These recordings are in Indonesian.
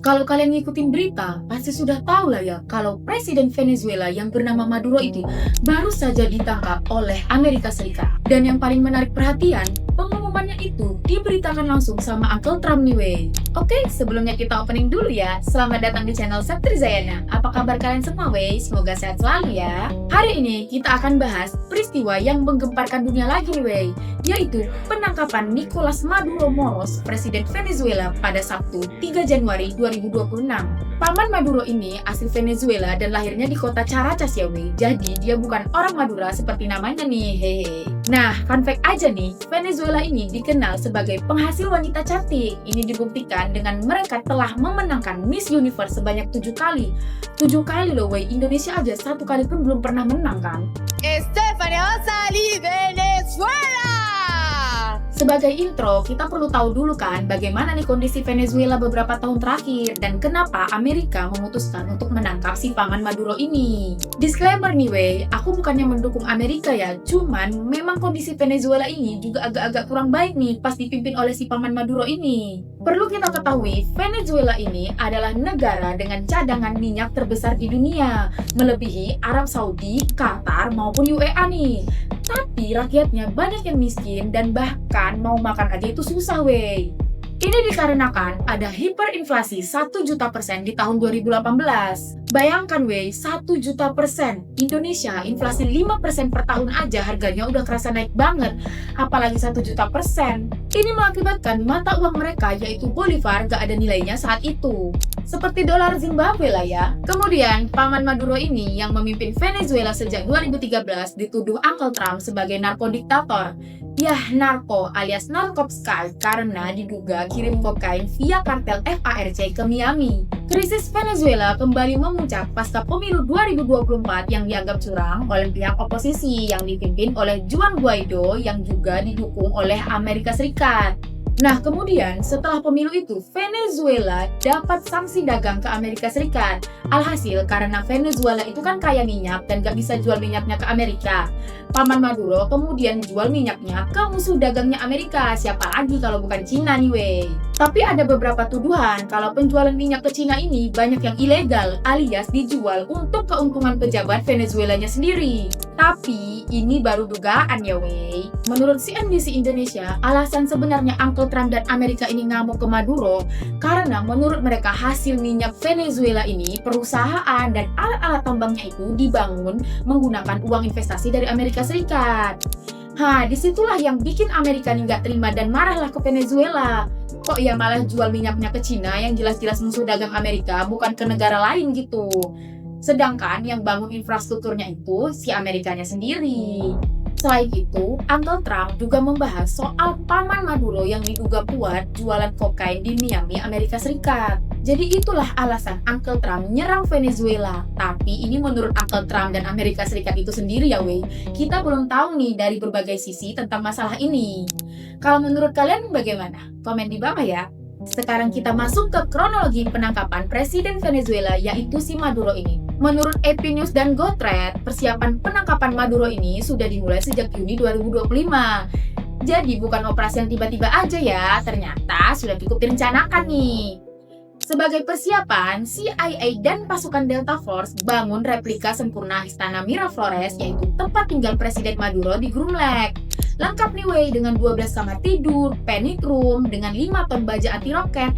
Kalau kalian ngikutin berita, pasti sudah tahu lah ya kalau Presiden Venezuela yang bernama Maduro itu baru saja ditangkap oleh Amerika Serikat. Dan yang paling menarik perhatian, pengumumannya itu diberitakan langsung sama Uncle Trump nih wey. Oke, sebelumnya kita opening dulu ya. Selamat datang di channel Septri Zayana. Apa kabar kalian semua wey? Semoga sehat selalu ya. Hari ini kita akan bahas peristiwa yang menggemparkan dunia lagi nih wey, yaitu penangkapan Nicolas Maduro Moros, Presiden Venezuela pada Sabtu 3 Januari 2026. Paman Maduro ini asli Venezuela dan lahirnya di kota Caracas ya wey. Jadi dia bukan orang Madura seperti namanya nih, hehe. Nah, fun fact aja nih, Venezuela ini dikenal sebagai penghasil wanita cantik. Ini dibuktikan dengan mereka telah memenangkan Miss Universe sebanyak 7 kali. 7 kali loh wey, Indonesia aja 1 kali pun belum pernah menang kan. Estefania Rosali Venezuela. Sebagai intro, kita perlu tahu dulu kan bagaimana nih kondisi Venezuela beberapa tahun terakhir dan kenapa Amerika memutuskan untuk menangkap si paman Maduro ini. Disclaimer nih wey, aku bukannya mendukung Amerika ya, cuman memang kondisi Venezuela ini juga agak-agak kurang baik nih pas dipimpin oleh si paman Maduro ini. Perlu kita ketahui, Venezuela ini adalah negara dengan cadangan minyak terbesar di dunia, melebihi Arab Saudi, Qatar, maupun UAE nih. Tapi rakyatnya banyak yang miskin dan bahkan mau makan aja itu susah wey. Ini dikarenakan ada hiperinflasi 1 juta % di tahun 2018. Bayangkan wey, 1 juta %. Indonesia inflasi 5% per tahun aja harganya udah kerasa naik banget. Apalagi 1 juta %. Ini mengakibatkan mata uang mereka yaitu Bolivar gak ada nilainya saat itu. Seperti dolar Zimbabwe lah ya. Kemudian, paman Maduro ini yang memimpin Venezuela sejak 2013 dituduh Uncle Trump sebagai narkodiktator. Yah, narko alias narkopsky karena diduga kirim kokain via kartel FARC ke Miami. Krisis Venezuela kembali memuncak pasca pemilu 2024 yang dianggap curang oleh pihak oposisi yang dipimpin oleh Juan Guaido yang juga didukung oleh Amerika Serikat. Nah, kemudian setelah pemilu itu, Venezuela dapat sanksi dagang ke Amerika Serikat. Alhasil, karena Venezuela itu kan kaya minyak dan gak bisa jual minyaknya ke Amerika, paman Maduro kemudian jual minyaknya ke musuh dagangnya Amerika. Siapa lagi kalau bukan Cina nih wey. Tapi ada beberapa tuduhan kalau penjualan minyak ke Cina ini banyak yang ilegal alias dijual untuk keuntungan pejabat Venezuelanya sendiri. Tapi ini baru dugaan ya wey. Menurut CNBC Indonesia, alasan sebenarnya Uncle Trump dan Amerika ini ngamuk ke Maduro karena menurut mereka hasil minyak Venezuela ini, perusahaan dan alat-alat tambangnya itu dibangun menggunakan uang investasi dari Amerika Serikat. Disitulah yang bikin Amerika nih nggak terima dan marahlah ke Venezuela. Kok ya malah jual minyaknya ke Cina yang jelas-jelas musuh dagang Amerika, bukan ke negara lain gitu. Sedangkan yang bangun infrastrukturnya itu si Amerikanya sendiri. Selain itu, Uncle Trump juga membahas soal paman Maduro yang diduga kuat jualan kokain di Miami, Amerika Serikat. Jadi itulah alasan Uncle Trump nyerang Venezuela. Tapi ini menurut Uncle Trump dan Amerika Serikat itu sendiri ya wey. Kita belum tahu nih dari berbagai sisi tentang masalah ini. Kalau menurut kalian bagaimana? Komen di bawah ya. Sekarang kita masuk ke kronologi penangkapan Presiden Venezuela yaitu si Maduro ini. Menurut AP News dan Gotret, persiapan penangkapan Maduro ini sudah dimulai sejak Juni 2025. Jadi bukan operasi yang tiba-tiba aja ya, ternyata sudah cukup direncanakan nih. Sebagai persiapan, CIA dan pasukan Delta Force bangun replika sempurna Istana Miraflores yaitu tempat tinggal Presiden Maduro di Groom Lake. Lengkap nih wey dengan 12 kamar tidur, panic room dengan 5 ton baja anti roket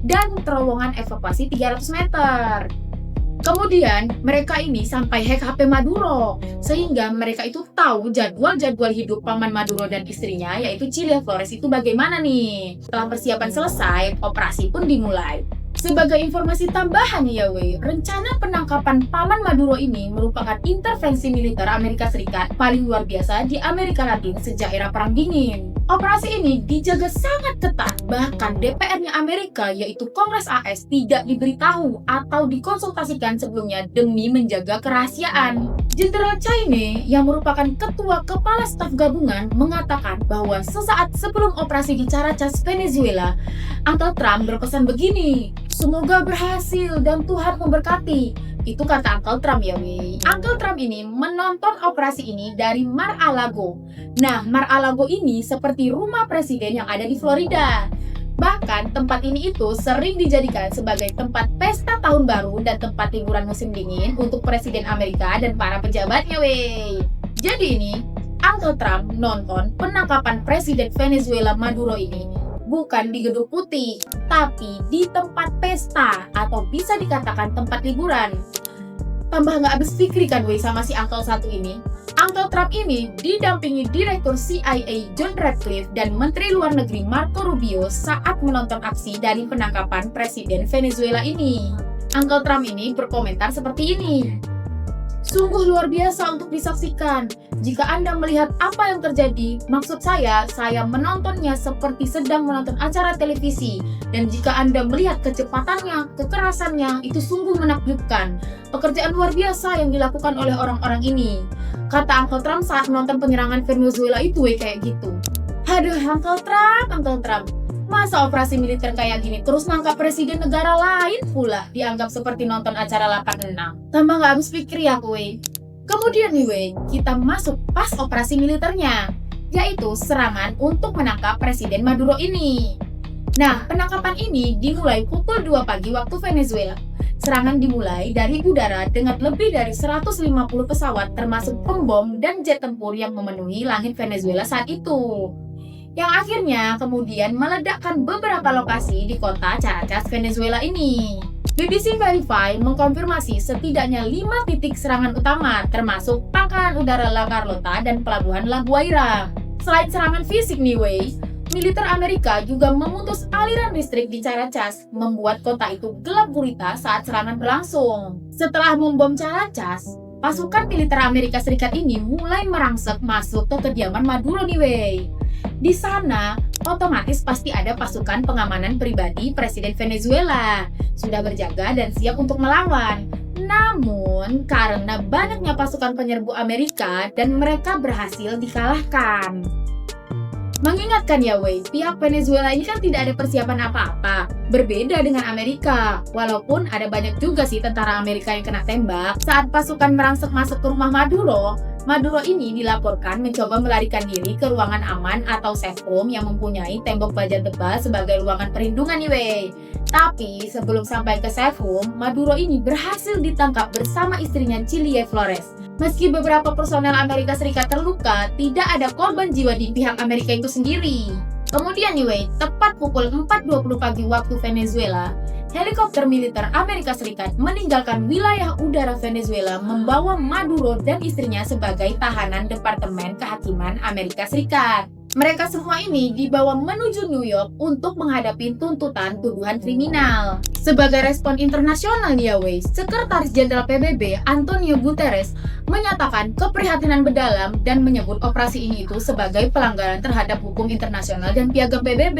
dan terowongan evakuasi 300 meter. Kemudian mereka ini sampai hack HP Maduro sehingga mereka itu tahu jadwal-jadwal hidup paman Maduro dan istrinya yaitu Cilia Flores itu bagaimana nih. Setelah persiapan selesai, operasi pun dimulai. Sebagai informasi tambahan ya wey, rencana penangkapan paman Maduro ini merupakan intervensi militer Amerika Serikat paling luar biasa di Amerika Latin sejak era Perang Dingin. Operasi ini dijaga sangat ketat, bahkan DPR-nya Amerika yaitu Kongres AS tidak diberitahu atau dikonsultasikan sebelumnya demi menjaga kerahasiaan. Jenderal Chaine yang merupakan ketua kepala staf gabungan mengatakan bahwa sesaat sebelum operasi di Caracas, Venezuela, Uncle Trump berpesan begini, "Semoga berhasil dan Tuhan memberkati." Itu kata Uncle Trump ya wey. Uncle Trump ini menonton operasi ini dari Mar-a-Lago. Nah, Mar-a-Lago ini seperti rumah presiden yang ada di Florida. Bahkan tempat ini itu sering dijadikan sebagai tempat pesta tahun baru dan tempat liburan musim dingin untuk Presiden Amerika dan para pejabatnya wey. Jadi ini, Uncle Trump nonton penangkapan Presiden Venezuela Maduro ini bukan di Gedung Putih, tapi di tempat pesta atau bisa dikatakan tempat liburan. Tambah nggak habis pikir kan wey sama si Uncle satu ini. Uncle Trump ini didampingi Direktur CIA John Ratcliffe dan Menteri Luar Negeri Marco Rubio saat menonton aksi dari penangkapan Presiden Venezuela ini. Uncle Trump ini berkomentar seperti ini. Sungguh luar biasa untuk disaksikan. Jika Anda melihat apa yang terjadi, maksud saya menontonnya seperti sedang menonton acara televisi. Dan jika Anda melihat kecepatannya, kekerasannya, itu sungguh menakjubkan. Pekerjaan luar biasa yang dilakukan oleh orang-orang ini. Kata Uncle Trump saat menonton penyerangan Venezuela itu kayak gitu. Aduh, Uncle Trump. Masa operasi militer kayak gini terus nangkap presiden negara lain pula dianggap seperti nonton acara 86. Tambah gak habis pikir ya kuy. Kemudian nih wey, kita masuk pas operasi militernya, yaitu serangan untuk menangkap Presiden Maduro ini. Nah, penangkapan ini dimulai pukul 2 pagi waktu Venezuela. Serangan dimulai dari udara dengan lebih dari 150 pesawat termasuk pembom dan jet tempur yang memenuhi langit Venezuela saat itu. Yang akhirnya kemudian meledakkan beberapa lokasi di kota Caracas, Venezuela ini. BBC Verify mengkonfirmasi setidaknya 5 titik serangan utama, termasuk pangkalan udara La Carlota dan pelabuhan La Guaira. Selain serangan fisik nih wey, militer Amerika juga memutus aliran listrik di Caracas, membuat kota itu gelap gulita saat serangan berlangsung. Setelah membom Caracas, pasukan militer Amerika Serikat ini mulai merangsek masuk ke kediaman Maduro nih wey. Di sana, otomatis pasti ada pasukan pengamanan pribadi Presiden Venezuela. Sudah berjaga dan siap untuk melawan. Namun, karena banyaknya pasukan penyerbu Amerika dan mereka berhasil dikalahkan. Mengingatkan ya wey, pihak Venezuela ini kan tidak ada persiapan apa-apa. Berbeda dengan Amerika. Walaupun ada banyak juga sih tentara Amerika yang kena tembak. Saat pasukan merangsek masuk ke rumah Maduro ini dilaporkan mencoba melarikan diri ke ruangan aman atau safe room yang mempunyai tembok baja tebal sebagai ruangan perlindungan nih wey. Tapi sebelum sampai ke safe room, Maduro ini berhasil ditangkap bersama istrinya Chilie Flores. Meski beberapa personel Amerika Serikat terluka, tidak ada korban jiwa di pihak Amerika itu sendiri. Kemudian nih wey, tepat pukul 4.20 pagi waktu Venezuela, helikopter militer Amerika Serikat meninggalkan wilayah udara Venezuela membawa Maduro dan istrinya sebagai tahanan Departemen Kehakiman Amerika Serikat. Mereka semua ini dibawa menuju New York untuk menghadapi tuntutan tuduhan kriminal. Sebagai respon internasional nih ya wey, Sekretaris Jenderal PBB Antonio Guterres menyatakan keprihatinan mendalam dan menyebut operasi ini itu sebagai pelanggaran terhadap hukum internasional dan piagam PBB.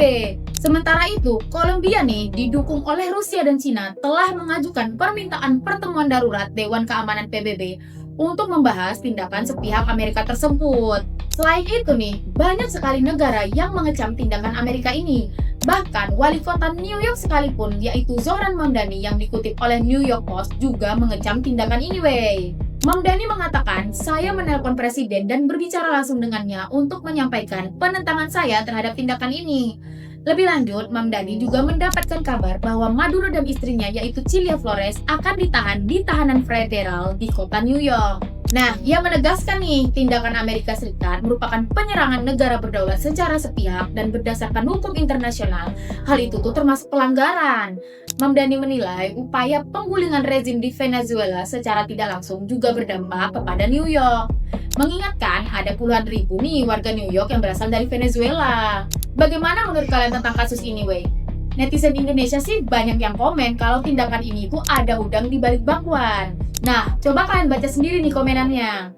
Sementara itu, Kolombia nih didukung oleh Rusia dan Cina telah mengajukan permintaan pertemuan darurat Dewan Keamanan PBB untuk membahas tindakan sepihak Amerika tersebut. Selain itu nih, banyak sekali negara yang mengecam tindakan Amerika ini. Bahkan wali kota New York sekalipun, yaitu Zohran Mamdani yang dikutip oleh New York Post juga mengecam tindakan ini wey. Mamdani mengatakan, saya menelpon presiden dan berbicara langsung dengannya untuk menyampaikan penentangan saya terhadap tindakan ini. Lebih lanjut, Mamdani juga mendapatkan kabar bahwa Maduro dan istrinya yaitu Chilie Flores akan ditahan di tahanan federal di kota New York. Nah, ia menegaskan nih, tindakan Amerika Serikat merupakan penyerangan negara berdaulat secara sepihak dan berdasarkan hukum internasional. Hal itu tuh termasuk pelanggaran. Mamdani menilai upaya penggulingan rezim di Venezuela secara tidak langsung juga berdampak kepada New York. Mengingatkan ada puluhan ribu nih warga New York yang berasal dari Venezuela. Bagaimana menurut kalian tentang kasus ini wey? Netizen Indonesia sih banyak yang komen kalau tindakan ini tuh ada udang di balik bakwan. Nah, coba kalian baca sendiri nih komenannya.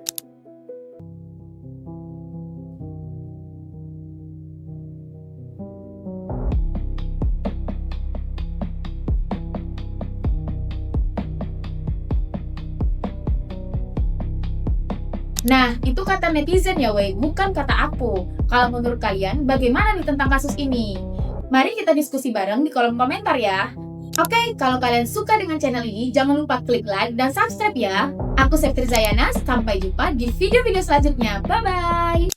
Nah, itu kata netizen ya wey, bukan kata aku. Kalau menurut kalian, bagaimana nih tentang kasus ini? Mari kita diskusi bareng di kolom komentar ya. Oke, kalau kalian suka dengan channel ini, jangan lupa klik like dan subscribe ya. Aku Septri Zayana, sampai jumpa di video-video selanjutnya. Bye-bye!